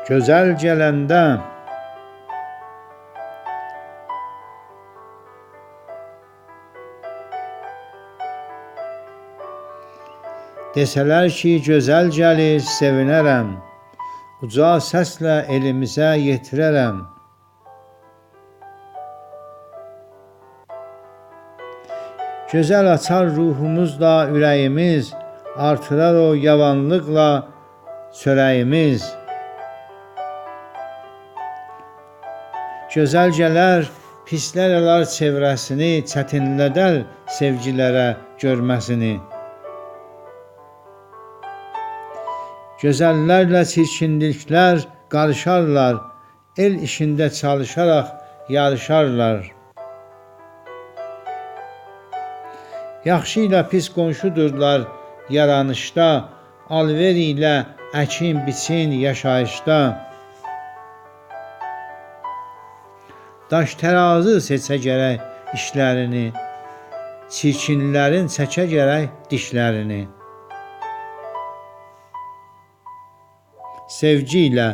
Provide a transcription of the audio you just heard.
Gözəl gələndə desələr ki, gözəl gəlir, sevinərəm. Uca səslə elimizə yetirərəm. Gözəl açar ruhumuzla ürəyimiz, artırar o yavanlıqla çörəyimiz. Gözəl gələr, pislər alar çevrəsini, çətinlədər sevgilərə görməsini. Gözəllərlə çirkinliklər qarışarlar, el işində çalışaraq yarışarlar. Yaxşı ilə pis qonşudurlar yaranışda, alver ilə əkin biçin yaşayışda. Daş tərazı seçə gərək işlərini, çirkinlərin çəkə gərək dişlərini. Sevgi ilə